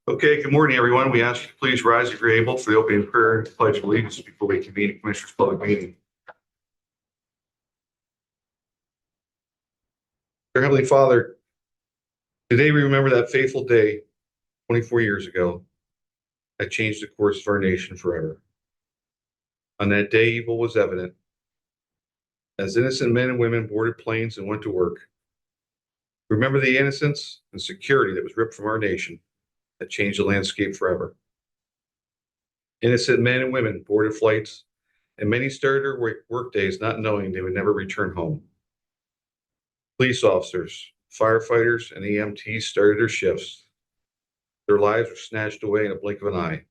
Okay, good morning, everyone. We ask you to please rise if you're able for the opening prayer and pledge of allegiance before we convene the Commissioners' Public Meeting. Dear Heavenly Father, today we remember that fateful day 24 years ago that changed the course of our nation forever. On that day, evil was evident. As innocent men and women boarded planes and went to work. Remember the innocence and security that was ripped from our nation that changed the landscape forever. Innocent men and women boarded flights, and many started their work days not knowing they would never return home. Police officers, firefighters, and EMTs started their shifts. Their lives were snatched away in a blink of an eye.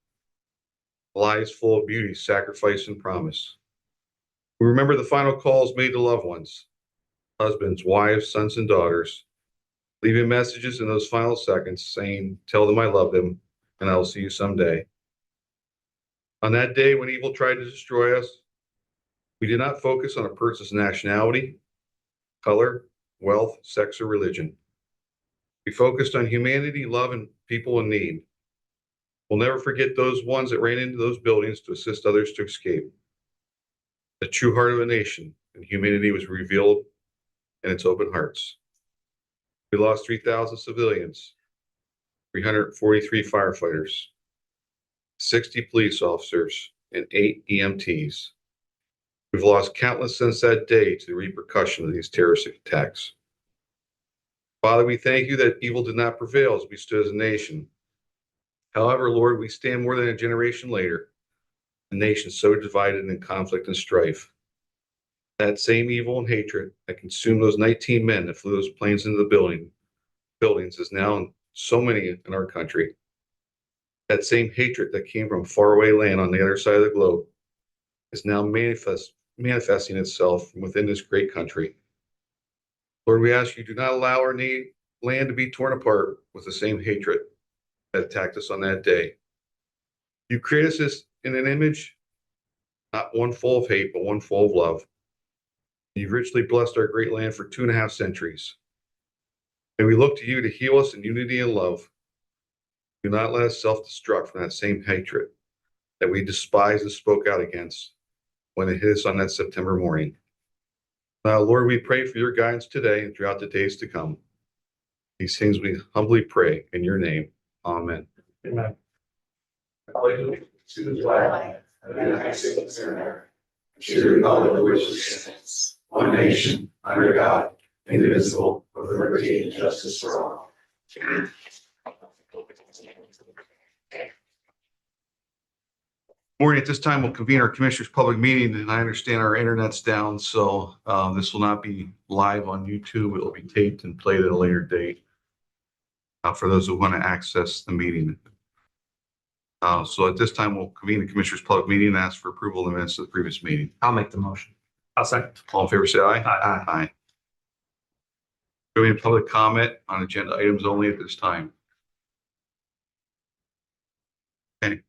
Lives full of beauty, sacrifice, and promise. We remember the final calls made to loved ones, husbands, wives, sons, and daughters, leaving messages in those final seconds saying, "Tell them I love them, and I will see you someday." On that day when evil tried to destroy us, we did not focus on a person's nationality, color, wealth, sex, or religion. We focused on humanity, love, and people in need. We'll never forget those ones that ran into those buildings to assist others to escape. The true heart of a nation and humanity was revealed in its open hearts. We lost 3,000 civilians, 343 firefighters, 60 police officers, and 8 EMTs. We've lost countless since that day to the repercussion of these terrorist attacks. Father, we thank you that evil did not prevail as we stood as a nation. However, Lord, we stand more than a generation later, a nation so divided in conflict and strife. That same evil and hatred that consumed those 19 men that flew those planes into the buildings is now in so many in our country. That same hatred that came from faraway land on the other side of the globe is now manifesting itself from within this great country. Lord, we ask you do not allow our land to be torn apart with the same hatred that attacked us on that day. You created us in an image, not one full of hate, but one full of love. You've richly blessed our great land for 2.5 centuries. And we look to you to heal us in unity and love. Do not let us self-destruct from that same hatred that we despised and spoke out against when it hit us on that September morning. Now, Lord, we pray for your guidance today and throughout the days to come. These things we humbly pray in your name. Amen. Amen. To the flag of the United States of America, to the republic which stands, one nation, under God, indivisible, with liberty and justice for all. Morning. At this time, we'll convene our Commissioners' Public Meeting, and I understand our internet's down, so this will not be live on YouTube. It will be taped and played at a later date for those who want to access the meeting. So at this time, we'll convene the Commissioners' Public Meeting and ask for approval of the minutes of the previous meeting. I'll make the motion. I'll second. All in favor, say aye. Aye. Aye. Do we have any public comment on agenda items only at this time? Okay.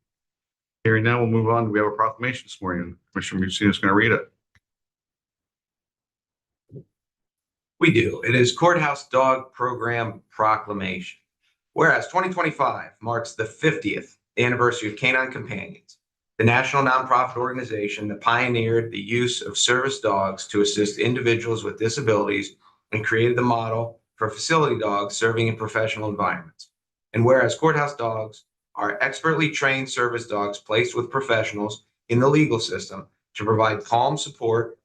Hearing now, we'll move on. We have a proclamation this morning. Commissioner Mussina is going to read it. We do. It is Courthouse Dog Program Proclamation. Whereas 2025 marks the 50th anniversary of Canine Companions, the national nonprofit organization that pioneered the use of service dogs to assist individuals with disabilities and created the model for facility dogs serving in professional environments. And whereas courthouse dogs are expertly trained service dogs placed with professionals in the legal system to provide calm support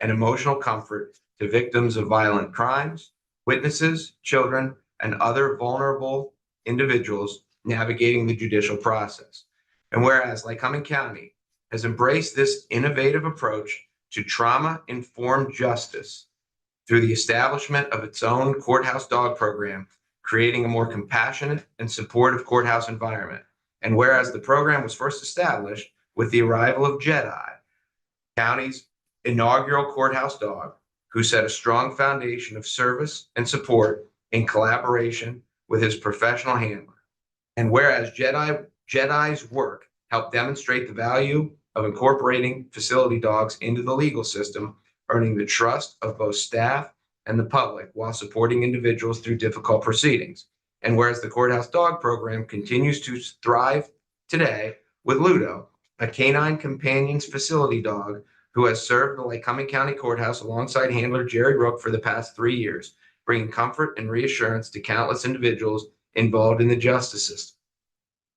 and emotional comfort to victims of violent crimes, witnesses, children, and other vulnerable individuals navigating the judicial process. And whereas Lycoming County has embraced this innovative approach to trauma-informed justice through the establishment of its own courthouse dog program, creating a more compassionate and supportive courthouse environment. And whereas the program was first established with the arrival of Jedi, County's inaugural courthouse dog, who set a strong foundation of service and support in collaboration with his professional handler. And whereas Jedi's work helped demonstrate the value of incorporating facility dogs into the legal system, earning the trust of both staff and the public while supporting individuals through difficult proceedings. And whereas the Courthouse Dog Program continues to thrive today with Ludo, a canine companions facility dog who has served the Lycoming County Courthouse alongside handler Jerry Rook for the past 3 years, bringing comfort and reassurance to countless individuals involved in the justice system.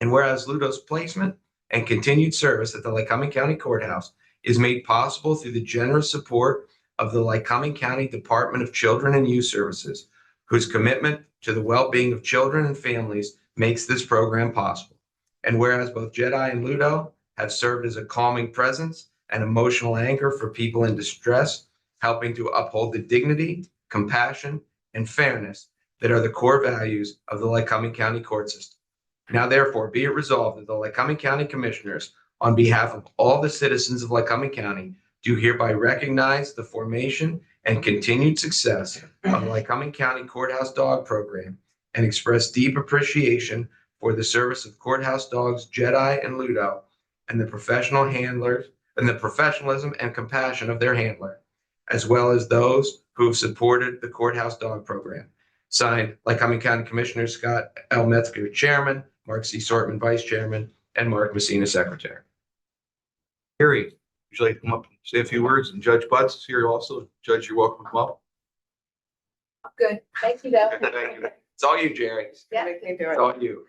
And whereas Ludo's placement and continued service at the Lycoming County Courthouse is made possible through the generous support of the Lycoming County Department of Children and Youth Services, whose commitment to the well-being of children and families makes this program possible. And whereas both Jedi and Ludo have served as a calming presence and emotional anchor for people in distress, helping to uphold the dignity, compassion, and fairness that are the core values of the Lycoming County court system. Now, therefore, be it resolved that the Lycoming County Commissioners, on behalf of all the citizens of Lycoming County, do hereby recognize the formation and continued success of the Lycoming County Courthouse Dog Program and express deep appreciation for the service of courthouse dogs Jedi and Ludo and the professional handlers and the professionalism and compassion of their handler, as well as those who have supported the Courthouse Dog Program. Signed, Lycoming County Commissioner Scott L. Metzger, Chairman, Mark C. Sortman, Vice Chairman, and Mark Messina, Secretary. Harry, would you like to come up and say a few words? And Judge Butts is here also. Judge, you're welcome to come up. Good. Thank you, Bill. Thank you. It's all you, Jerry. Yeah. Make me do It's it. all you.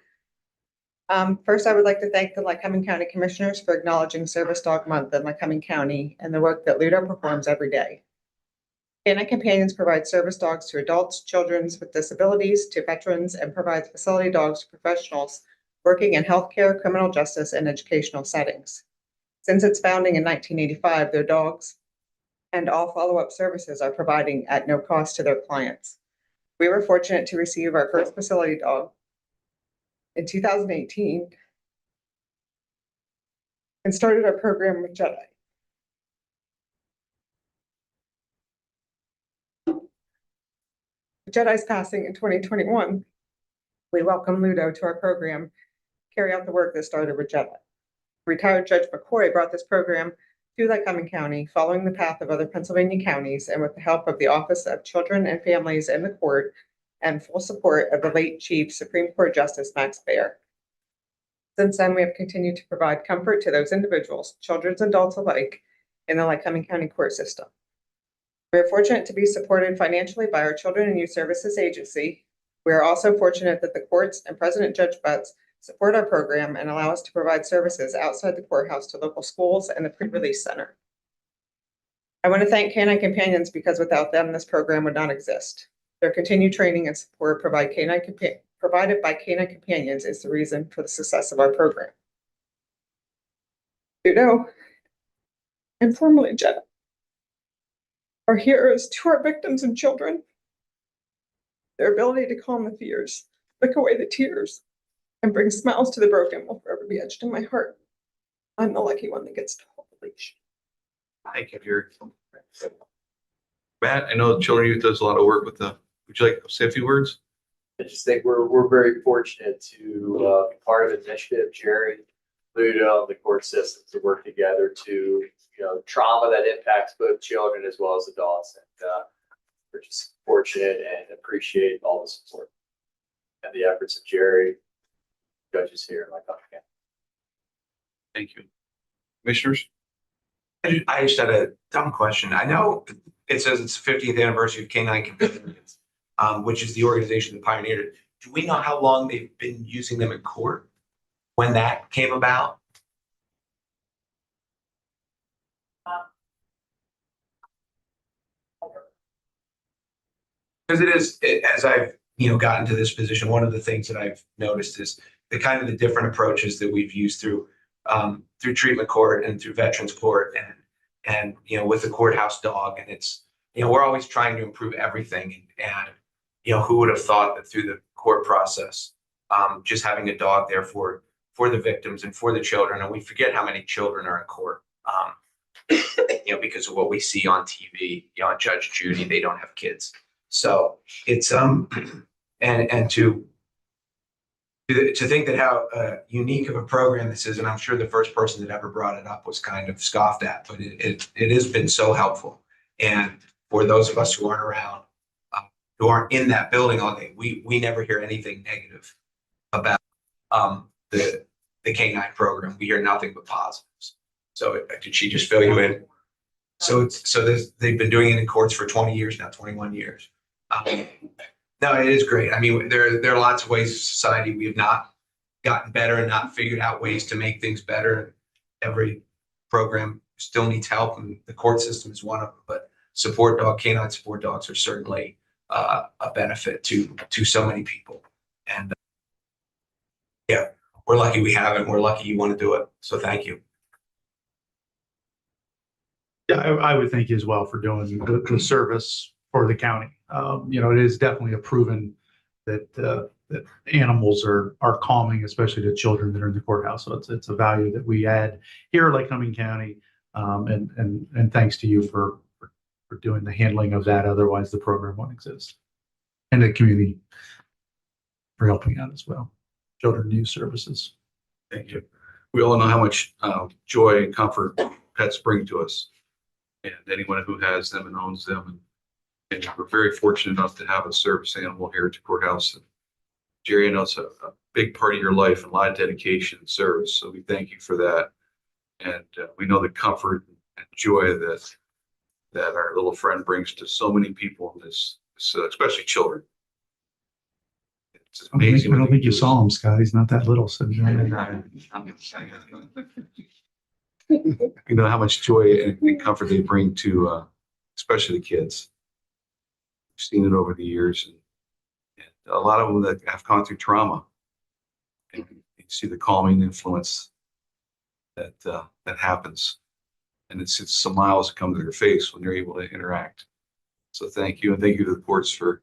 First, I would like to thank the Lycoming County Commissioners for acknowledging Service Dog Month in Lycoming County and the work that Ludo performs every day. Canine Companions provide service dogs to adults, children with disabilities, to veterans, and provides facility dogs to professionals working in healthcare, criminal justice, and educational settings. Since its founding in 1985, their dogs and all follow-up services are providing at no cost to their clients. We were fortunate to receive our first facility dog in 2018 and started our program with Jedi. With Jedi's passing in 2021, we welcome Ludo to our program, carry out the work that started with Jedi. Retired Judge McCoy brought this program to Lycoming County, following the path of other Pennsylvania counties and with the help of the Office of Children and Families in the court and full support of the late Chief Supreme Court Justice Max Baer. Since then, we have continued to provide comfort to those individuals, children and adults alike, in the Lycoming County court system. We are fortunate to be supported financially by our Children and Youth Services Agency. We are also fortunate that the courts and President Judge Butts support our program and allow us to provide services outside the courthouse to local schools and the pre-release center. I want to thank Canine Companions because without them, this program would not exist. Their continued training and support provided by Canine Companions is the reason for the success of our program. Ludo, and formerly Jedi, are heroes to our victims and children. Their ability to calm the fears, lick away the tears, and bring smiles to the broken will forever be etched in my heart. I'm the lucky one that gets to hold the leash. Thank you, Jerry. Matt, I know Children Youth does a lot of work with the, would you like to say a few words? I just think we're very fortunate to be part of an initiative, Jerry, Ludo, the court system to work together to, trauma that impacts both children as well as adults. And we're just fortunate and appreciate all the support and the efforts of Jerry, judges here in Lycoming County. Thank you. Commissioners? I just had a dumb question. I know it says it's 50th anniversary of Canine Companions, which is the organization that pioneered it. Do we know how long they've been using them in court? When that came about? Because as I've gotten to this position, one of the things that I've noticed is the kind of the different approaches that we've used through treatment court and through veterans court and with the courthouse dog, and it's we're always trying to improve everything, and who would have thought that through the court process, just having a dog there for the victims and for the children, and we forget how many children are in court. Because of what we see on TV, Judge Judy, they don't have kids. So it's and to think that how unique of a program this is, and I'm sure the first person that ever brought it up was kind of scoffed at, but it has been so helpful. And for those of us who aren't around, who aren't in that building all day, we never hear anything negative about the K9 program. We hear nothing but positives. So did she just fill you in? So they've been doing it in courts for 20 years now, 21 years. No, it is great. I mean, there are lots of ways in society we have not gotten better and not figured out ways to make things better. Every program still needs help, and the court system is one of them. But canine support dogs are certainly a benefit to so many people. And yeah, we're lucky we have it. We're lucky you want to do it. So thank you. Yeah, I would thank you as well for doing the service for the county. It is definitely a proven that animals are calming, especially to children that are in the courthouse. So it's a value that we add here at Lycoming County. And thanks to you for doing the handling of that. Otherwise, the program won't exist. And the community for helping out as well. Children News Services. Thank you. We all know how much joy and comfort pets bring to us, and anyone who has them and owns them. And we're very fortunate enough to have a service animal here at the courthouse. And Jerry, I know it's a big part of your life and a lot of dedication and service. So we thank you for that. And we know the comfort and joy that our little friend brings to so many people in this especially children. It's amazing. I don't think you saw him, Scott. He's not that little. So You know how much joy and comfort they bring to especially the kids. We've seen it over the years, and a lot of them that have gone through trauma, and you see the calming influence that happens, and it's smiles that come to their face when they're able to interact. So thank you, and thank you to the courts for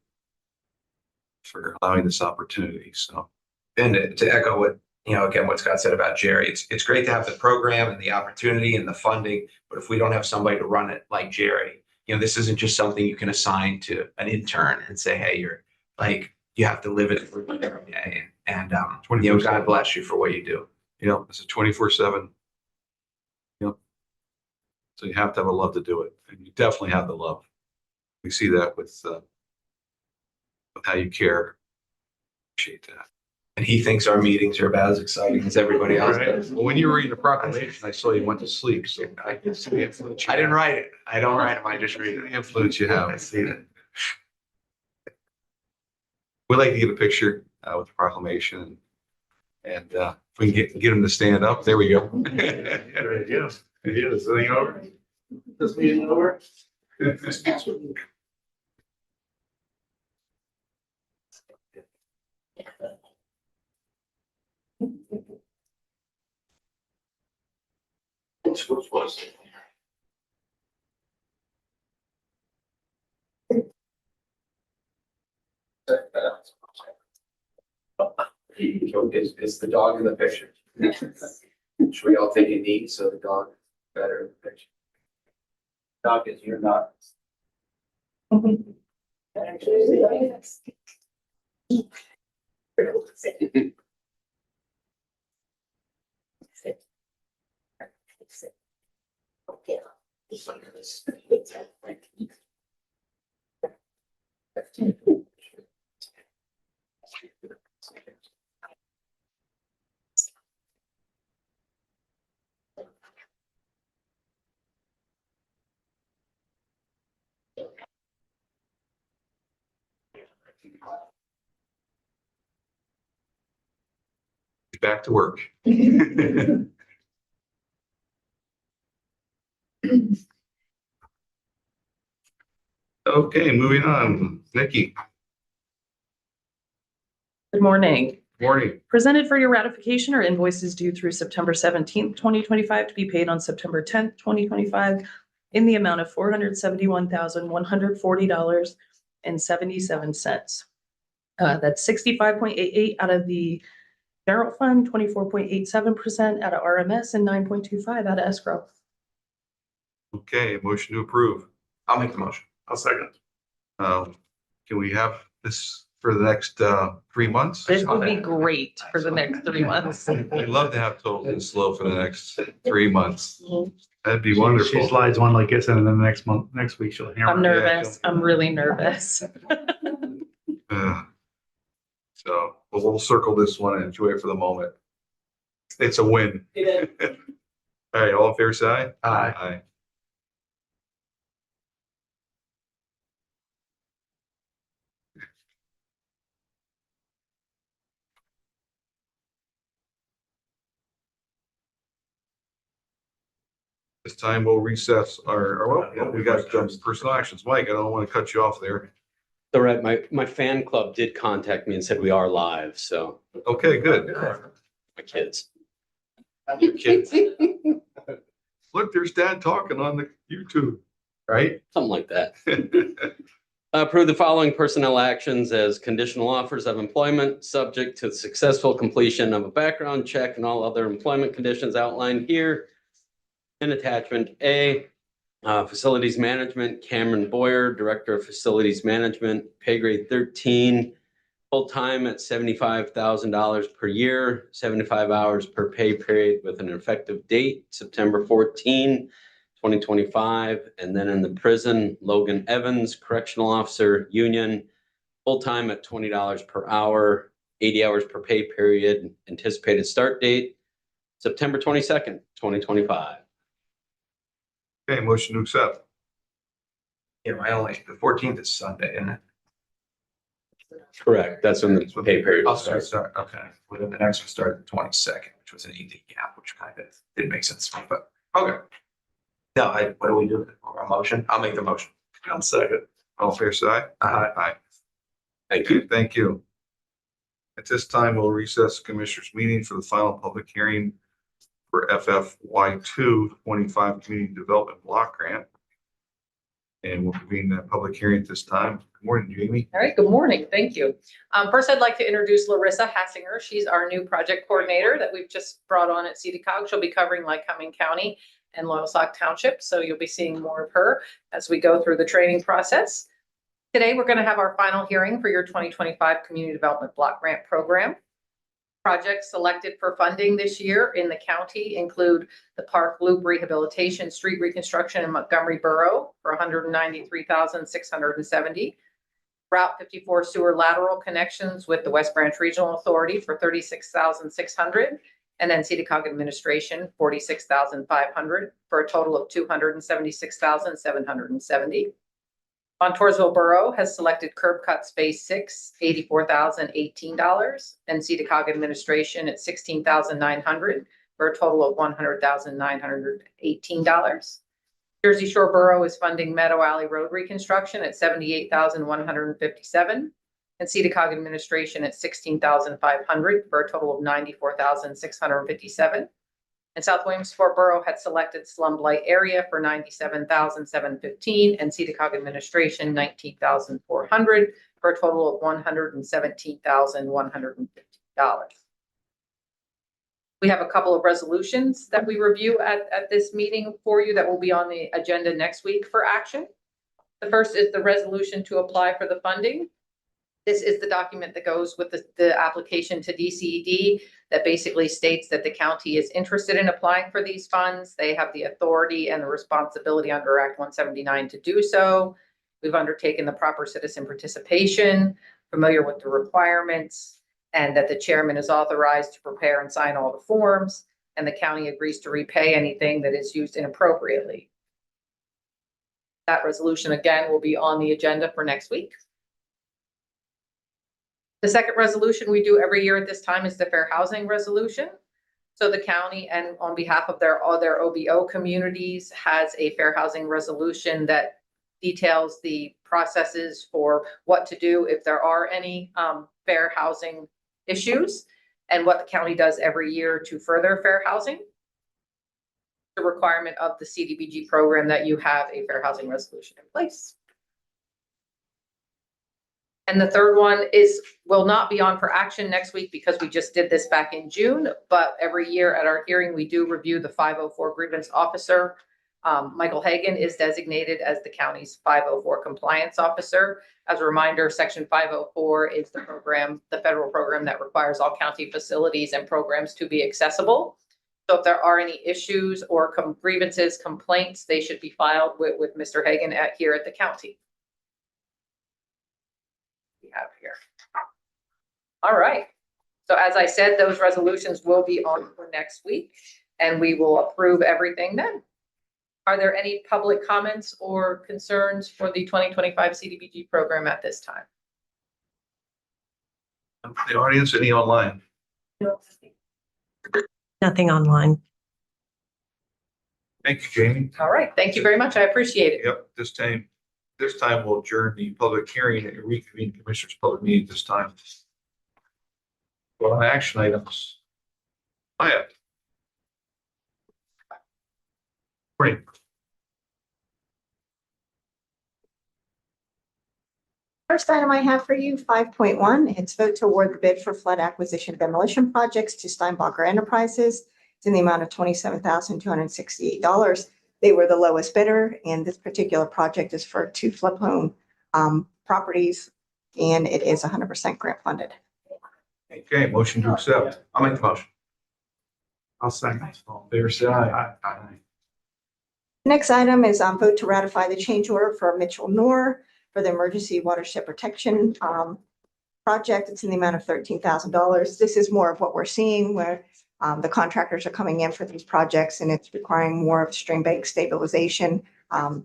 allowing this opportunity. So, And to echo what again, what Scott said about Jerry, it's great to have the program and the opportunity and the funding, but if we don't have somebody to run it like Jerry, this isn't just something you can assign to an intern and say, hey, you have to live it every day. And God bless you for what you do. It's a 24/7. So you have to have a love to do it, and you definitely have the love. We see that with how you care. Appreciate that. And he thinks our meetings are about as exciting as everybody else does. Well, when you were reading the proclamation, I saw you went to sleep. So I can see the influence. I didn't write it. I don't write them. I just read The it. influence you have. I see it. We'd like to get a picture with the proclamation, and if we can get him to stand up, there we go. there you go. Is this thing over? This meeting over? Is the dog in the picture? Should we all take a knee so the dog is better in the picture? Dog is your dog. Back to work. Okay, moving on. Nikki, Good morning. morning. Presented for your ratification are invoices due through September 17th, 2025 to be paid on September 10th, 2025 in the amount of $471,140.77. That's 65.88 out of the general fund, 24.87% out of RMS, and 9.25 out of escrow. Okay, motion to approve. I'll make the motion. I'll second. Can we have this for the next 3 months? This would be great for the next 3 months. I'd love to have totals this low for the next 3 months. That'd be wonderful. She slides one like this, and then the next week she'll hammer. I'm nervous. I'm really nervous. So, but we'll circle this one and enjoy it for the moment. It's a win. All right, all in favor, say aye. Aye. Aye. This time we'll recess well, we got personal actions. Mike, I don't want to cut you off there. All right, my fan club did contact me and said we are live, so Okay, good. my kids. Your kids. Look, there's Dad talking on the YouTube, right? Something like that. Approve the following personnel actions as conditional offers of employment, subject to successful completion of a background check and all other employment conditions outlined here. In attachment A, facilities management, Cameron Boyer, Director of Facilities Management, pay grade 13, full-time at $75,000 per year, 75 hours per pay period with an effective date, September 14, 2025. And then in the prison, Logan Evans, Correctional Officer, Union, full-time at $20 per hour, 80 hours per pay period, anticipated start date, September 22nd, 2025. Okay, motion to accept. Yeah, the 14th is Sunday, isn't it? Correct. That's when the pay period I'll will start. start, okay. Well, then the next one started the 22nd, which was an 8-day gap, which kind of didn't make sense to me, but, okay. No, what do we do? A motion? I'll make the motion. I'll second. All fair side? Aye. Aye. Thank you. Thank you. At this time, we'll recess Commissioners' meeting for the final public hearing for FFY 25 Community Development Block Grant. And we'll convene that public hearing at this time. Good morning, Jamie. All right, good morning. Thank you. First, I'd like to introduce Larissa Hassinger. She's our new project coordinator that we've just brought on at CDCOG. She'll be covering Lycoming County and Loyalsock Township. So you'll be seeing more of her as we go through the training process. Today, we're going to have our final hearing for your 2025 Community Development Block Grant Program. Projects selected for funding this year in the county include the Park Loop Rehabilitation Street Reconstruction in Montgomery Borough for $193,670. Route 54 sewer lateral connections with the West Branch Regional Authority for $36,600. And then CDCOG administration, $46,500 for a total of $276,770. Montoursville Borough has selected curb cut space 6, $84,018, and CDCOG administration at $16,900 for a total of $100,918. Jersey Shore Borough is funding Meadow Alley Road reconstruction at $78,157, and CDCOG administration at $16,500 for a total of $94,657. And South Williamsport Borough had selected slum blight area for $97,715 and CDCOG administration $19,400 for a total of $117,150. We have a couple of resolutions that we review at this meeting for you that will be on the agenda next week for action. The first is the resolution to apply for the funding. This is the document that goes with the application to DCED that basically states that the county is interested in applying for these funds. They have the authority and the responsibility under Act 179 to do so. We've undertaken the proper citizen participation, familiar with the requirements, and that the chairman is authorized to prepare and sign all the forms, and the county agrees to repay anything that is used inappropriately. That resolution, again, will be on the agenda for next week. The second resolution we do every year at this time is the fair housing resolution. So the county, and on behalf of all their OBO communities, has a fair housing resolution that details the processes for what to do if there are any fair housing issues, and what the county does every year to further fair housing. The requirement of the CDBG program that you have a fair housing resolution in place. And the third one will not be on for action next week because we just did this back in June, but every year at our hearing, we do review the 504 grievance officer. Michael Hagan is designated as the county's 504 compliance officer. As a reminder, Section 504 is the federal program that requires all county facilities and programs to be accessible. So if there are any issues or grievances, complaints, they should be filed with Mr. Hagan here at the county. We have here. All right. So as I said, those resolutions will be on for next week, and we will approve everything then. Are there any public comments or concerns for the 2025 CDBG program at this time? The audience, any online? Nothing online. Thank you, Jamie. All right. Thank you very much. I appreciate it. Yep, this time we'll adjourn the public hearing and reconvene Commissioners' public meeting this time. Well, on action items. Maya. Great. First item I have for you, 5.1, it's vote to award the bid for flood acquisition demolition projects to Steinbacher Enterprises. It's in the amount of $27,268. They were the lowest bidder, and this particular project is for 2 flood-prone properties, and it is 100% grant funded. Okay, motion to accept. I'll make the motion. I'll second. All in favor, say aye. Aye. Next item is vote to ratify the change order for Mitchell Noor for the emergency watershed protection project. It's in the amount of $13,000. This is more of what we're seeing where the contractors are coming in for these projects, and it's requiring more of stream bank stabilization.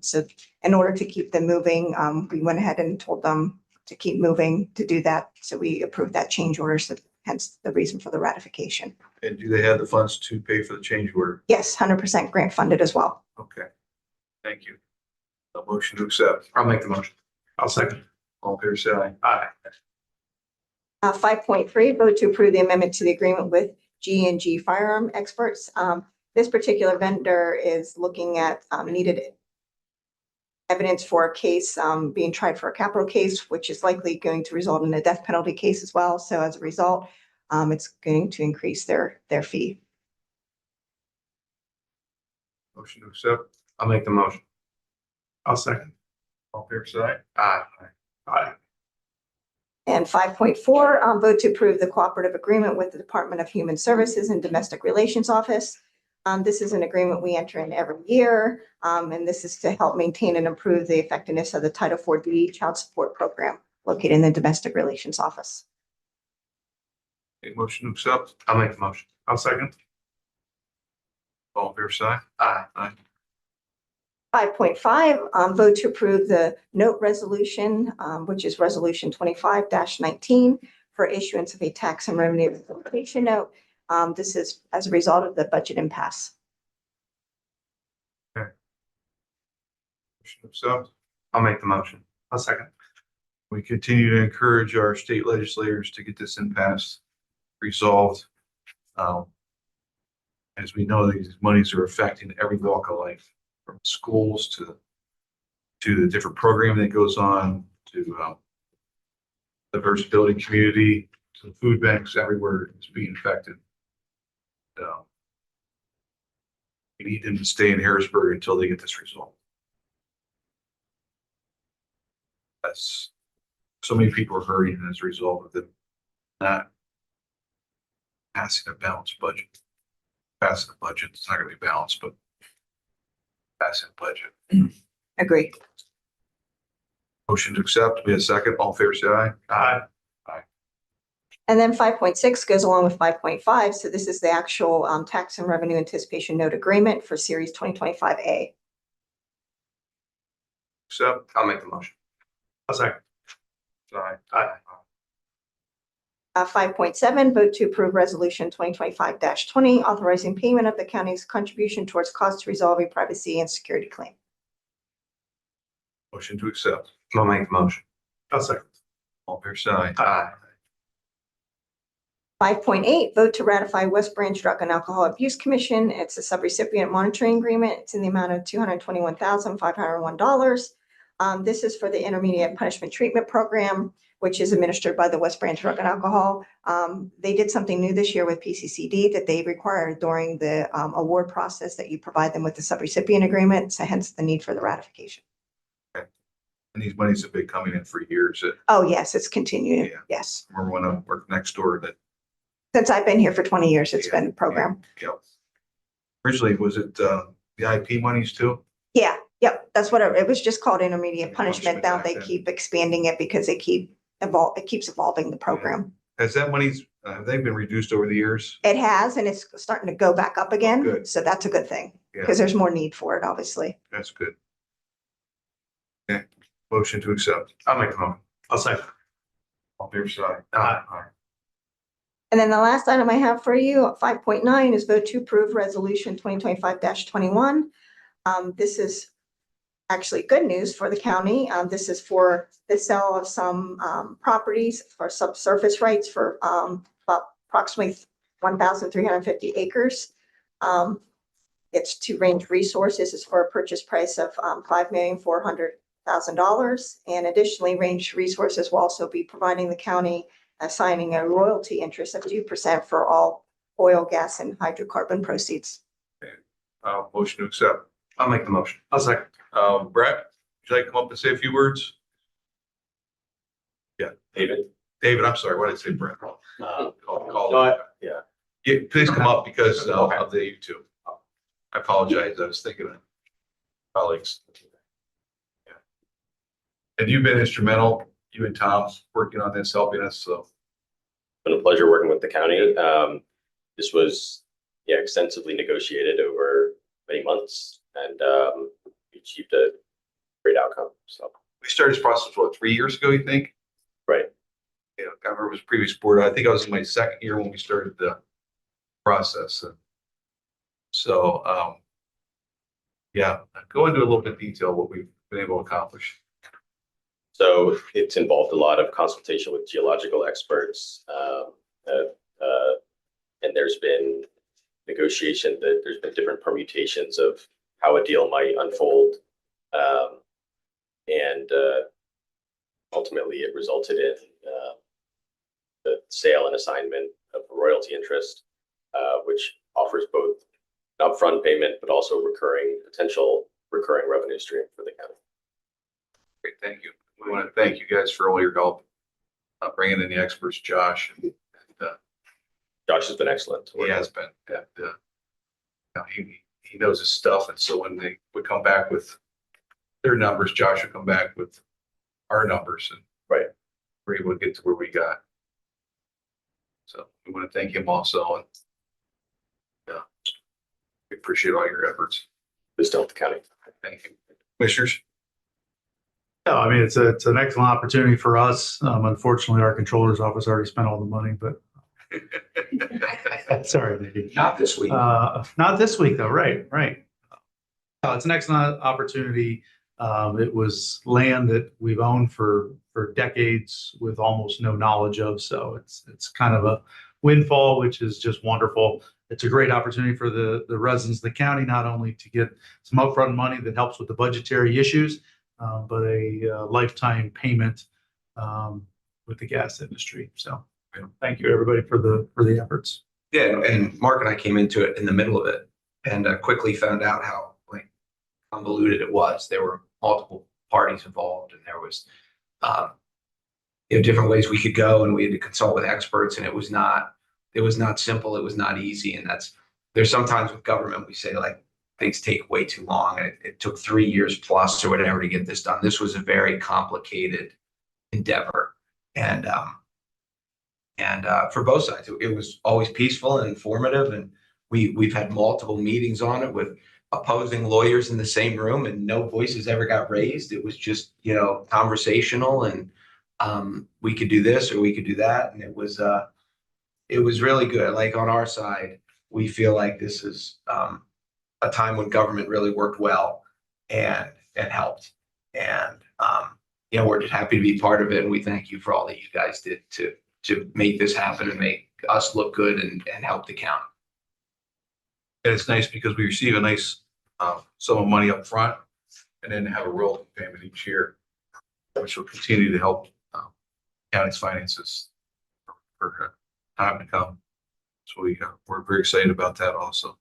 So in order to keep them moving, we went ahead and told them to keep moving to do that. So we approved that change order. So hence the reason for the ratification. And do they have the funds to pay for the change order? Yes, 100% grant funded as well. Okay, thank you. A motion to accept. I'll make the motion. I'll second. All in favor, say aye. Aye. 5.3, vote to approve the amendment to the agreement with G&G Firearm Experts. This particular vendor is looking at needed evidence for a case being tried for a capital case, which is likely going to result in a death penalty case as well. So as a result, it's going to increase their fee. Motion to accept. I'll make the motion. I'll second. All in favor, say aye. Aye. Aye. And 5.4, vote to approve the cooperative agreement with the Department of Human Services and Domestic Relations Office. This is an agreement we enter in every year, and this is to help maintain and improve the effectiveness of the Title IV child support program located in the Domestic Relations Office. Okay, motion to accept. I'll make the motion. I'll second. All in favor, say aye. Aye. Aye. 5.5, vote to approve the note resolution, which is resolution 25-19 for issuance of a tax and revenue appropriation note. This is as a result of the budget impasse. Motion to accept. I'll make the motion. I'll second. We continue to encourage our state legislators to get this impasse resolved. As we know, these monies are affecting every walk of life, from schools to the different program that goes on, to the diverse building community, So food banks everywhere is being affected. We need them to stay in Harrisburg until they get this resolved. That's, so many people are hurting as a result of them not passing a balanced budget. Passing a budget, it's not gonna be balanced, but passing a budget. Agree. Motion to accept, we have a second, all fair say aye. Aye. And then 5.6 goes along with 5.5. So this is the actual tax and revenue anticipation note agreement for Series 2025A. Accept, I'll make the motion. I'll second. aye. Aye. 5.7, vote to approve resolution 2025-20, authorizing payment of the county's contribution towards costs to resolve a privacy and security claim. Motion to accept, I'll make the motion. I'll second. all fair say aye. Aye. 5.8, vote to ratify West Branch Drug and Alcohol Abuse Commission. It's a subrecipient monitoring agreement. It's in the amount of $221,501. This is for the Intermediate Punishment Treatment Program, which is administered by the West Branch Drug and Alcohol. They did something new this year with PCCD that they require during the award process that you provide them with the subrecipient agreement, so hence the need for the ratification. And these monies have been coming in for years. Oh, yes, it's continuing. Yeah. Yes. Remember when I worked next door that, Since I've been here for 20 years, it's been a program. originally, was it the IP monies too? Yeah, yep. That's what it was, just called intermediate punishment. Now they back then. keep expanding it because it keeps evolving the program. Has that money's, have they been reduced over the years? It has, and it's starting to go back up again. Good. So that's a good thing Yeah, because there's more need for it, obviously. that's good. Okay, motion to accept, I'll make the motion. I'll second. all fair side. Aye. And then the last item I have for you, 5.9, is vote to approve resolution 2025-21. This is actually good news for the county. This is for the sale of some properties for subsurface rights for about approximately 1,350 acres. It's to Range Resources. It's for a purchase price of $5,400,000. And additionally, Range Resources will also be providing the county assigning a royalty interest of 2% for all oil, gas, and hydrocarbon proceeds. Motion to accept, I'll make the motion. I'll second. Brett, would you like to come up and say a few words? Yeah, David. David, I'm sorry, what did I say, Brett? No, Yeah, please come up because of the YouTube. I apologize, I was thinking of colleagues. Yeah. And you've been instrumental, you and Tom, working on this, helping us, so. been a pleasure working with the county. This was, extensively negotiated over many months and we achieved a great outcome. So, We started this process, what, 3 years ago, you think? right. Yeah, I remember it was previous board. I think I was in my second year when we started the process. So, yeah, go into a little bit of detail what we've been able to accomplish. So it's involved a lot of consultation with geological experts. And there's been negotiation that there's been different permutations of how a deal might unfold. And ultimately it resulted in the sale and assignment of a royalty interest, which offers both an upfront payment, but also potential recurring revenue stream for the county. Great, thank you. We want to thank you guys for all your help, bringing in the experts, Josh. And Josh has been excellent. to work he has been. And, he knows his stuff. And so when they would come back with their numbers, Josh would come back with our numbers, and Right. we're able to get to where we got. So we want to thank him also. And we appreciate all your efforts. Who's still at the county. Thank you. Commissioners? No, I mean, it's an excellent opportunity for us. Unfortunately, our controller's office already spent all the money, but sorry, Nikki. Not this week. Not this week though. Right. It's an excellent opportunity. It was land that we've owned for decades with almost no knowledge of. So it's kind of a windfall, which is just wonderful. It's a great opportunity for the residents of the county, not only to get some upfront money that helps with the budgetary issues, but a lifetime payment with the gas industry. So Thank you, everybody, for the efforts. Yeah, and Mark and I came into it in the middle of it and quickly found out how like convoluted it was. There were multiple parties involved, and there was different ways we could go, and we had to consult with experts, and it was not simple. It was not easy, and there's sometimes with government we say like things take way too long, and it took 3 years plus or whatever to get this done. This was a very complicated endeavor, and for both sides, it was always peaceful and informative, and we've had multiple meetings on it with opposing lawyers in the same room, and no voices ever got raised. It was just conversational, and we could do this or we could do that, and it was really good. Like on our side, we feel like this is a time when government really worked well and helped, and we're just happy to be part of it, and we thank you for all that you guys did to make this happen and make us look good and help the county. And it's nice because we receive a nice sum of money up front and then have a royalty payment each year, which will continue to help county's finances for time to come. So we're very excited about that also.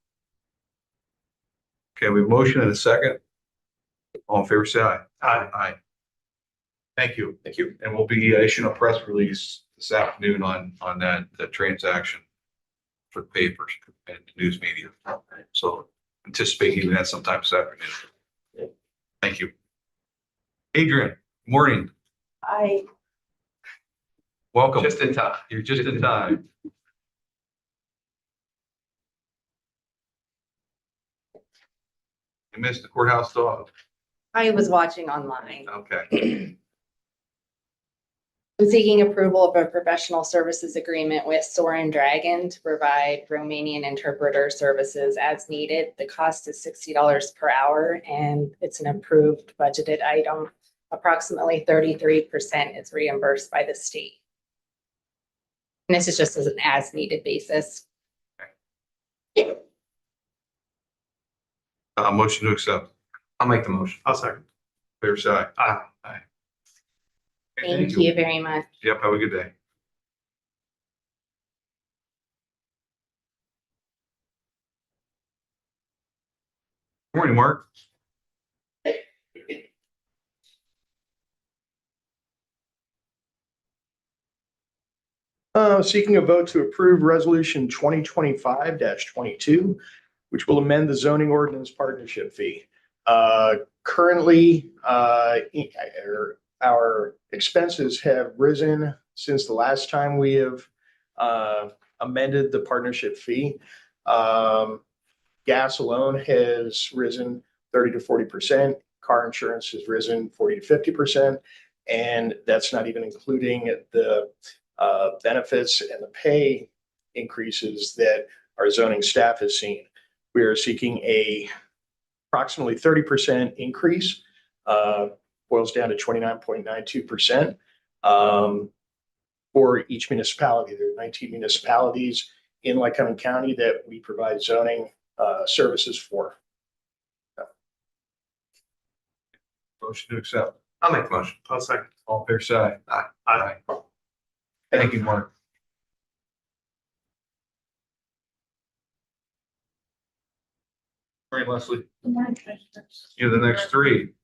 Okay, we have a motion and a second. All in favor, say aye. Aye. Aye. Thank you. Thank you. And we'll be issuing a press release this afternoon on that transaction for the papers and news media. So anticipate even that sometime this afternoon. Thank you. Adrian, morning. Hi. Welcome. Just in time. You're just in time. You missed the courthouse dog. I was watching online. Okay. I'm seeking approval of a professional services agreement with Soarin' Dragon to provide Romanian interpreter services as needed. The cost is $60 per hour, and it's an approved budgeted item. Approximately 33% is reimbursed by the state. And this is just as an as-needed basis. Motion to accept. I'll make the motion. I'll second. Fair side. Aye. Aye. Thank you very much. Yep. Have a good day. Morning, Mark. Seeking a vote to approve resolution 2025-22, which will amend the zoning ordinance partnership fee. Currently, our expenses have risen since the last time we have amended the partnership fee. Gas alone has risen 30 to 40%. Car insurance has risen 40 to 50%. And that's not even including the benefits and the pay increases that our zoning staff has seen. We are seeking a approximately 30% increase, boils down to 29.92% for each municipality. There are 19 municipalities in Lycoming County that we provide zoning services for. Motion to accept. I'll make the motion. I'll second. All fair side. Aye. Aye. Thank you, Mark. All right, Leslie, you're the next three.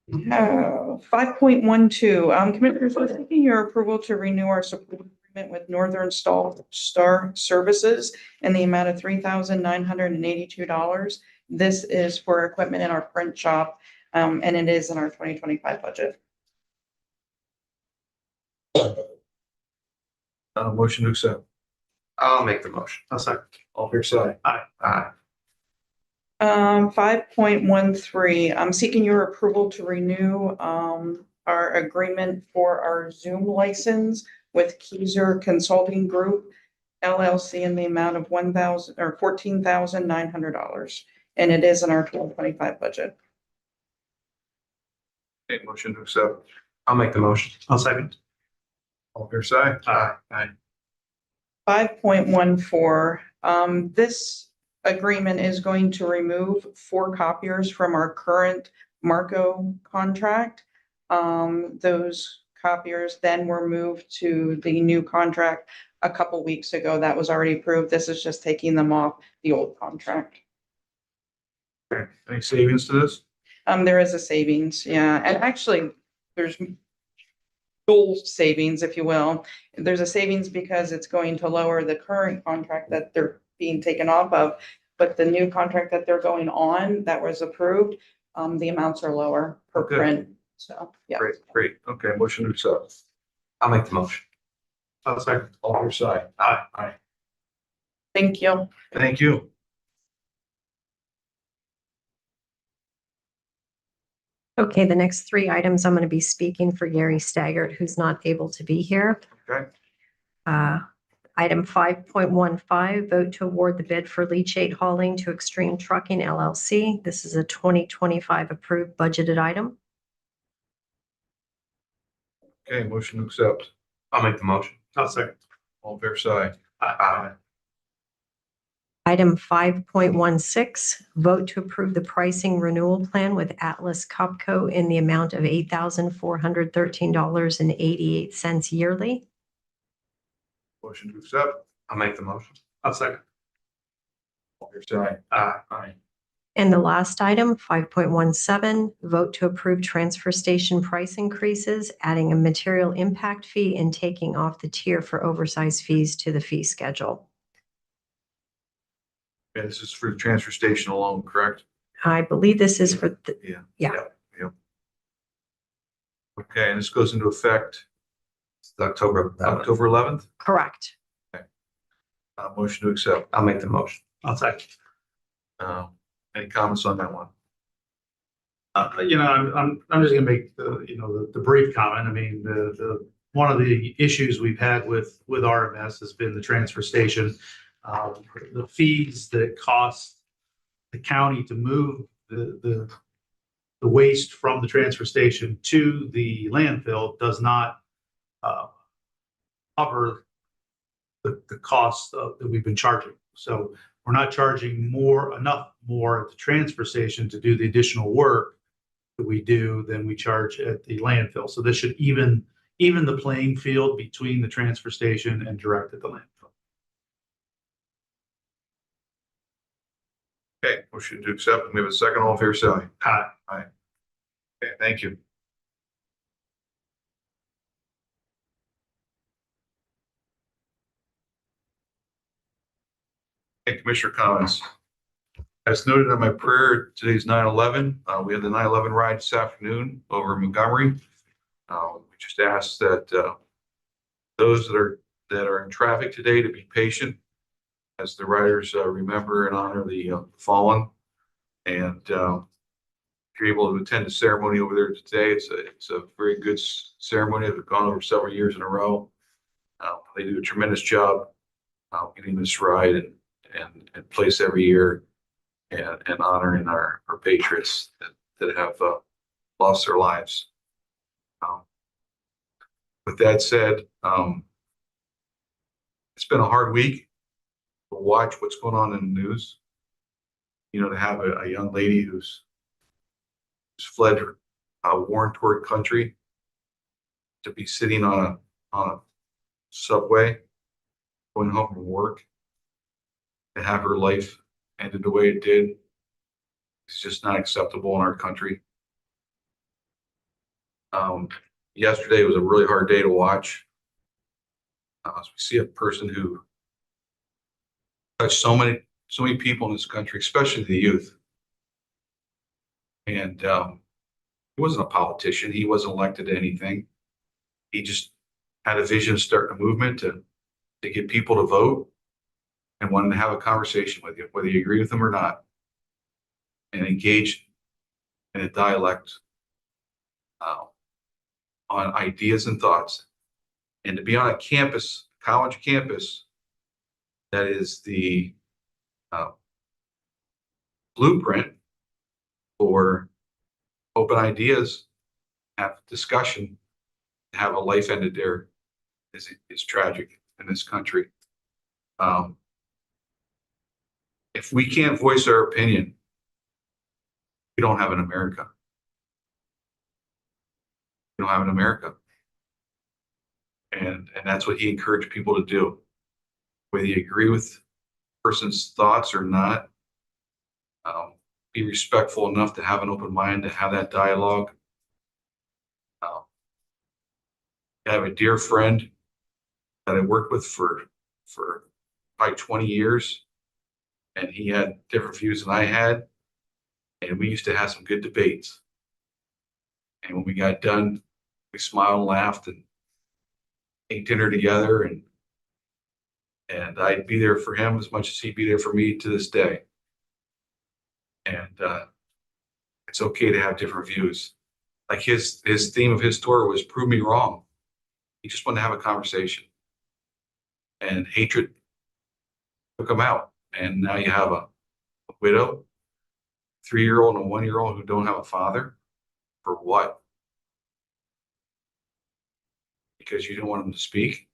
5.12, Commissioners, we're seeking your approval to renew our support agreement with Northern Star Services in the amount of $3,982. This is for equipment in our print shop, and it is in our 2025 budget. Motion to accept. I'll make the motion. I'll second. All fair side. Aye. 5.13, I'm seeking your approval to renew our agreement for our Zoom license with Keyser Consulting Group LLC in the amount of $14,900, and it is in our 2025 budget. Okay, motion to accept. I'll make the motion. I'll second. All fair side. Aye. Aye. 5.14, this agreement is going to remove 4 copiers from our current Marco contract. Those copiers then were moved to the new contract a couple weeks ago. That was already approved. This is just taking them off the old contract. Okay. Any savings to this? There is a savings, yeah, and actually, there's dual savings, if you will. There's a savings because it's going to lower the current contract that they're being taken off of, but the new contract that they're going on that was approved, the amounts are lower per Okay. print, so, yeah. Great. Okay, motion to accept. I'll make the motion. I'll second. All fair side. Aye. Thank you. Thank you. Okay, the next three items, I'm going to be speaking for Gary Staggart, who's not able to be here. Okay. Item 5.15, vote to award the bid for leachate hauling to Extreme Trucking LLC. This is a 2025 approved budgeted item. Okay, motion to accept. I'll make the motion. I'll second. All fair side. Aye. Item 5.16, vote to approve the pricing renewal plan with Atlas Copco in the amount of $8,413.88 yearly. Motion to accept. I'll make the motion. I'll second. All fair side. Aye. And the last item, 5.17, vote to approve transfer station price increases, adding a material impact fee and taking off the tier for oversized fees to the fee schedule. Okay, this is for the transfer station alone, correct? I believe this is for, Yeah. Yeah. Okay, and this goes into effect It's October 11th. October 11th? correct. Motion to accept. I'll make the motion. I'll second. Any comments on that one? I'm just gonna make the brief comment. I mean, one of the issues we've had with RMS has been the transfer station. The fees that it costs the county to move the waste from the transfer station to the landfill does not cover the costs that we've been charging. So we're not charging enough more at the transfer station to do the additional work that we do than we charge at the landfill. So this should even the playing field between the transfer station and direct at the landfill. Okay, motion to accept. We have a second. All fair side. Aye. Okay, thank you. Okay, Commissioner comments. As noted in my prayer, today's 9/11. We had the 9/11 ride this afternoon over in Montgomery. We just ask that those that are in traffic today to be patient as the riders remember and honor the fallen. And if you're able to attend the ceremony over there today, it's a very good ceremony. They've gone over several years in a row. They do a tremendous job getting this ride and place every year and honoring our patriots that have lost their lives. With that said, it's been a hard week to watch what's going on in the news. You know, to have a young lady who's fled a war-torn country to be sitting on a subway going home from work, to have her life ended the way it did, it's just not acceptable in our country. Yesterday was a really hard day to watch. As we see a person who touched so many people in this country, especially the youth. And he wasn't a politician. He wasn't elected to anything. He just had a vision of starting a movement to get people to vote and wanted to have a conversation with you, whether you agree with them or not, and engage in a dialect on ideas and thoughts. And to be on a campus, college campus, that is the blueprint for open ideas, have discussion, have a life ended there is tragic in this country. If we can't voice our opinion, we don't have an America. We don't have an America. And that's what he encouraged people to do. Whether you agree with the person's thoughts or not, be respectful enough to have an open mind, to have that dialogue. I have a dear friend that I worked with for probably 20 years, and he had different views than I had, and we used to have some good debates. And when we got done, we smiled and laughed and ate dinner together, and I'd be there for him as much as he'd be there for me to this day. And it's okay to have different views. Like his theme of his tour was "Prove Me Wrong." He just wanted to have a conversation, and hatred took him out. And now you have a widow, 3-year-old, and a 1-year-old who don't have a father. For what? Because you didn't want them to speak.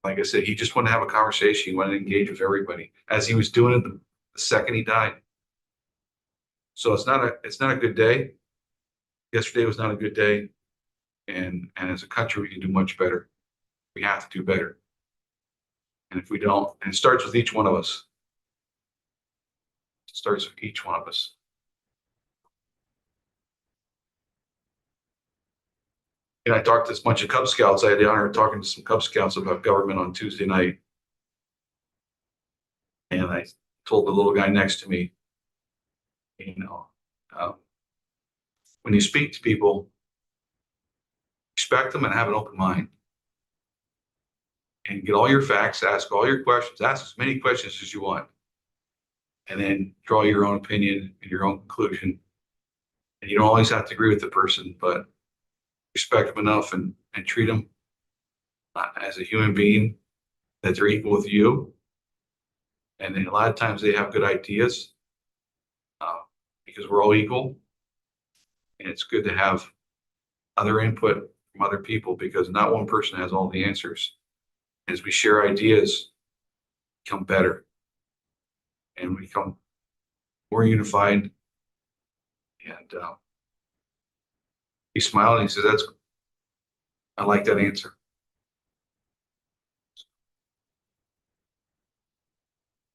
Like I said, he just wanted to have a conversation. He wanted to engage with everybody, as he was doing it the second he died. So it's not a good day. Yesterday was not a good day, and as a country, we can do much better. We have to do better. And if we don't, and it starts with each one of us. It starts with each one of us. And I talked to this bunch of Cub Scouts. I had the honor of talking to some Cub Scouts about government on Tuesday night. And I told the little guy next to me, when you speak to people, respect them and have an open mind. And get all your facts, ask all your questions, ask as many questions as you want. And then draw your own opinion and your own conclusion. And you don't always have to agree with the person, but respect them enough and treat them as a human being, that they're equal with you. And then a lot of times they have good ideas because we're all equal. And it's good to have other input from other people, because not one person has all the answers. As we share ideas, become better and we become more unified. And he smiled and he said, I like that answer.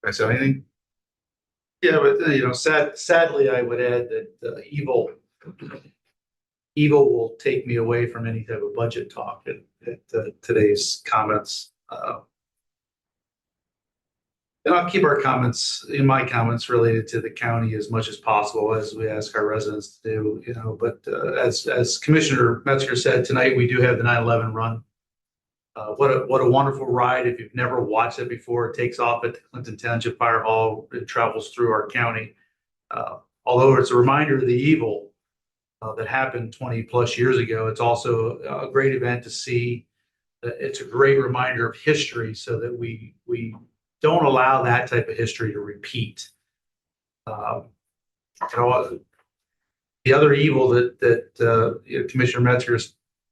Did I say anything? Yeah, but sadly, I would add that evil will take me away from any type of budget talk at today's comments. And I'll keep my comments related to the county as much as possible, as we ask our residents to do, but as Commissioner Metzger said, tonight we do have the 9/11 run. What a wonderful ride. If you've never watched it before, it takes off at the Clinton Township Fire Hall. It travels through our county. Although it's a reminder of the evil that happened 20 plus years ago, it's also a great event to see. It's a great reminder of history, so that we don't allow that type of history to repeat. The other evil that Commissioner Metzger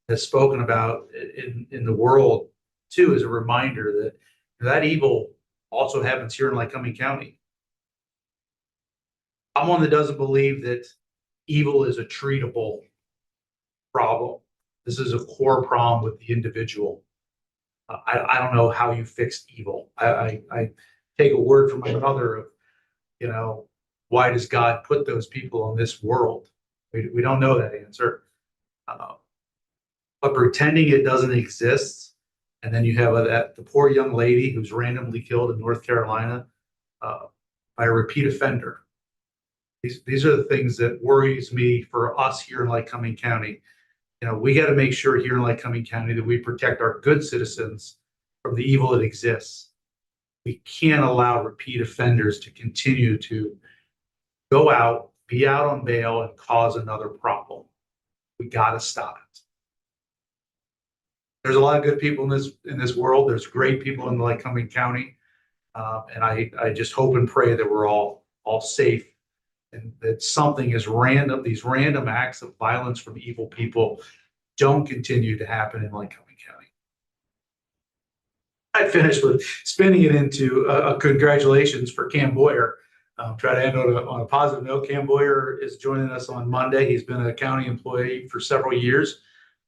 has spoken about in the world too is a reminder that evil also happens here in Lycoming County. I'm one that doesn't believe that evil is a treatable problem. This is a core problem with the individual. I don't know how you fix evil. I take a word from my mother of, why does God put those people in this world? We don't know that answer. But pretending it doesn't exist, and then you have the poor young lady who's randomly killed in North Carolina by a repeat offender. These are the things that worries me for us here in Lycoming County. We got to make sure here in Lycoming County that we protect our good citizens from the evil that exists. We can't allow repeat offenders to continue to go out, be out on bail, and cause another problem. We got to stop it. There's a lot of good people in this world. There's great people in Lycoming County, and I just hope and pray that we're all safe, and that something is random. These random acts of violence from evil people don't continue to happen in Lycoming County. I finished with spinning it into a congratulations for Cam Boyer. Try to end on a positive note. Cam Boyer is joining us on Monday. He's been a county employee for several years.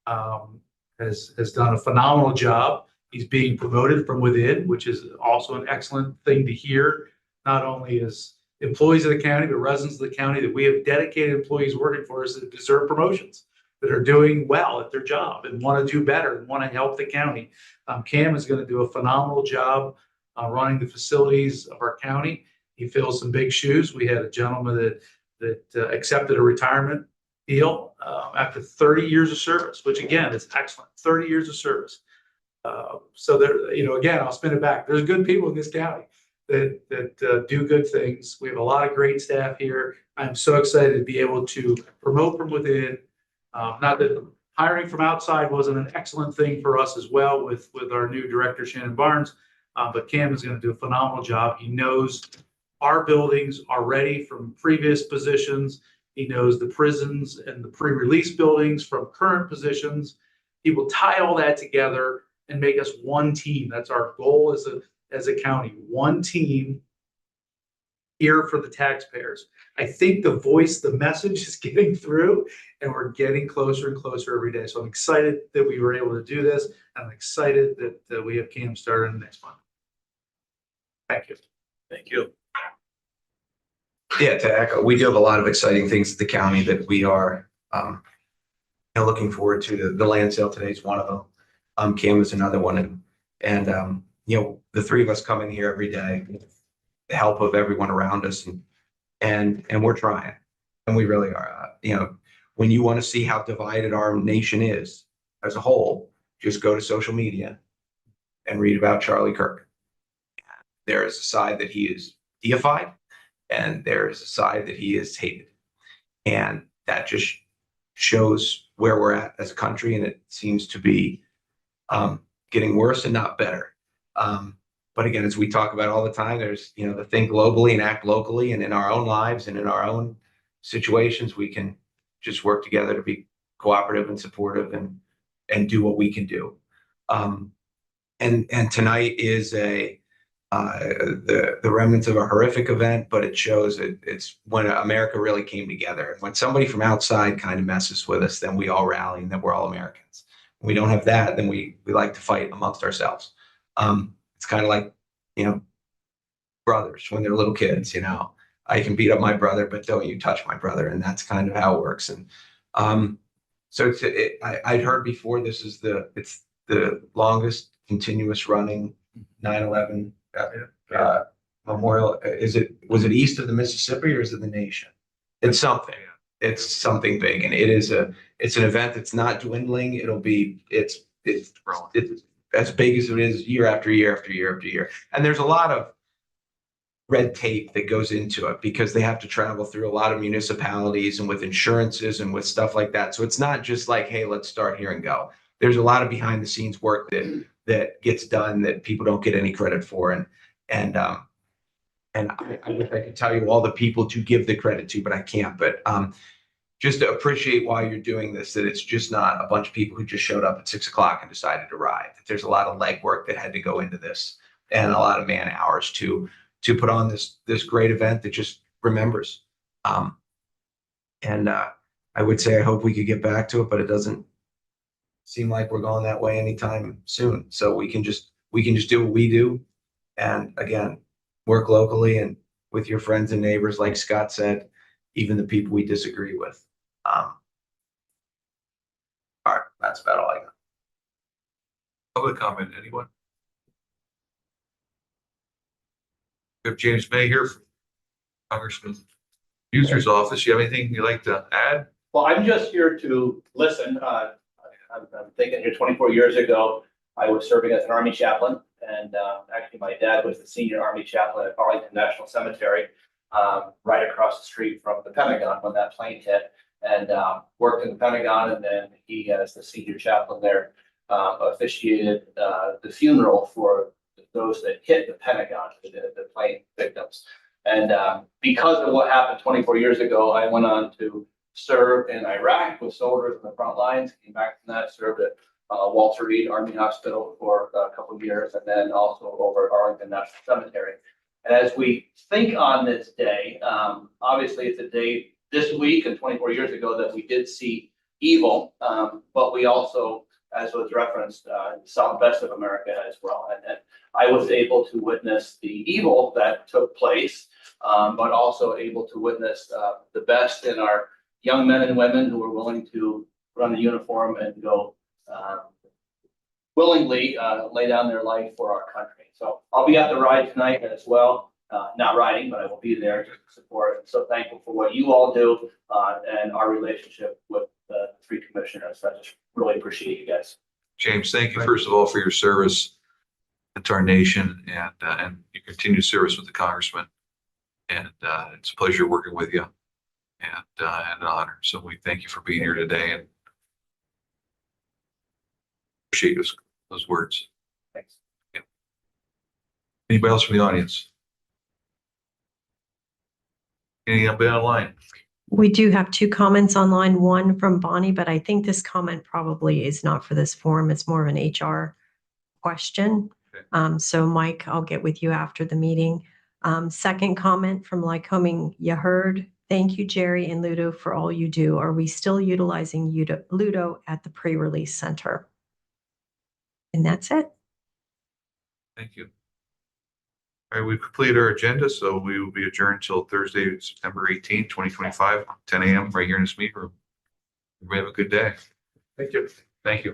Has done a phenomenal job. He's being promoted from within, which is also an excellent thing to hear. Not only as employees of the county, but residents of the county, that we have dedicated employees working for us that deserve promotions, that are doing well at their job and want to do better and want to help the county. Cam is going to do a phenomenal job running the facilities of our county. He fills some big shoes. We had a gentleman that accepted a retirement deal after 30 years of service, which again is excellent. 30 years of service. So there, again, I'll spin it back. There's good people in this county that do good things. We have a lot of great staff here. I'm so excited to be able to promote from within. Not that hiring from outside wasn't an excellent thing for us as well with our new director, Shannon Barnes, but Cam is going to do a phenomenal job. He knows our buildings are ready from previous positions. He knows the prisons and the pre-release buildings from current positions. He will tie all that together and make us one team. That's our goal as a county. One team here for the taxpayers. I think the message is getting through, and we're getting closer and closer every day. So I'm excited that we were able to do this. I'm excited that we have Cam starting next month. Thank you. Thank you. Yeah, to echo, we do have a lot of exciting things at the county that we are looking forward to. The land sale today is one of them. Cam is another one. And the three of us come in here every day with the help of everyone around us, and we're trying. And we really are. When you want to see how divided our nation is as a whole, just go to social media and read about Charlie Kirk. There is a side that he is deified, and there is a side that he is hated. And that just shows where we're at as a country, and it seems to be getting worse and not better. But again, as we talk about all the time, there's, to think globally and act locally, and in our own lives and in our own situations, we can just work together to be cooperative and supportive and do what we can do. And tonight is the remnants of a horrific event, but it shows it's when America really came together. When somebody from outside kind of messes with us, then we all rally and then we're all Americans. When we don't have that, then we like to fight amongst ourselves. It's kind of like, brothers when they're little kids, I can beat up my brother, but don't you touch my brother. And that's kind of how it works. And so I'd heard before, it's the longest continuous running 9/11 memorial. Was it east of the Mississippi, or is it the nation? It's something. It's something big, and it's an event that's not dwindling. It's as big as it is year after year after year after year. And there's a lot of red tape that goes into it because they have to travel through a lot of municipalities and with insurances and with stuff like that. So it's not just like, hey, let's start here and go. There's a lot of behind the scenes work that gets done that people don't get any credit for. And I wish I could tell you all the people to give the credit to, but I can't. But just to appreciate why you're doing this, that it's just not a bunch of people who just showed up at 6 o'clock and decided to ride. That there's a lot of legwork that had to go into this, and a lot of man hours to put on this great event that just remembers. And I would say I hope we could get back to it, but it doesn't seem like we're going that way anytime soon. So we can just do what we do, and again, work locally and with your friends and neighbors, like Scott said, even the people we disagree with. All right, that's about all I got. Public comment, anyone? We have James May here from Congressman User's office. You have anything you'd like to add? Well, I'm just here to listen. I'm thinking here 24 years ago, I was serving as an Army chaplain, and actually my dad was the senior Army chaplain at Arlington National Cemetery, right across the street from the Pentagon when that plane hit, and worked in the Pentagon, and then he, as the senior chaplain there, officiated the funeral for those that hit the Pentagon, the plane victims. And because of what happened 24 years ago, I went on to serve in Iraq with soldiers on the front lines, came back from that, served at Walter Reed Army Hospital for a couple of years, and then also over at Arlington National Cemetery. And as we think on this day, obviously it's a day this week and 24 years ago that we did see evil, but we also, as was referenced, saw the best of America as well. And I was able to witness the evil that took place, but also able to witness the best in our young men and women who were willing to put on the uniform and go willingly lay down their life for our country. So I'll be at the ride tonight as well. Not riding, but I will be there to support. So thankful for what you all do and our relationship with the three commissioners. I just really appreciate you guys. James, thank you first of all for your service to our nation and your continued service with the congressman. And it's a pleasure working with you and an honor. So we thank you for being here today and appreciate those words. Thanks. Yeah. Anybody else from the audience? Anybody online? We do have two comments online, one from Bonnie, but I think this comment probably is not for this forum. It's more of an HR question. Okay. So Mike, I'll get with you after the meeting. Second comment from Lycoming, you heard. Thank you, Jerry and Ludo, for all you do. Are we still utilizing Ludo at the pre-release center? And that's it. Thank you. All right, we've completed our agenda, so we will be adjourned until Thursday, September 18th, 2025, 10 a.m. right here in this meeting room. Everybody have a good day. Thank you. Thank you.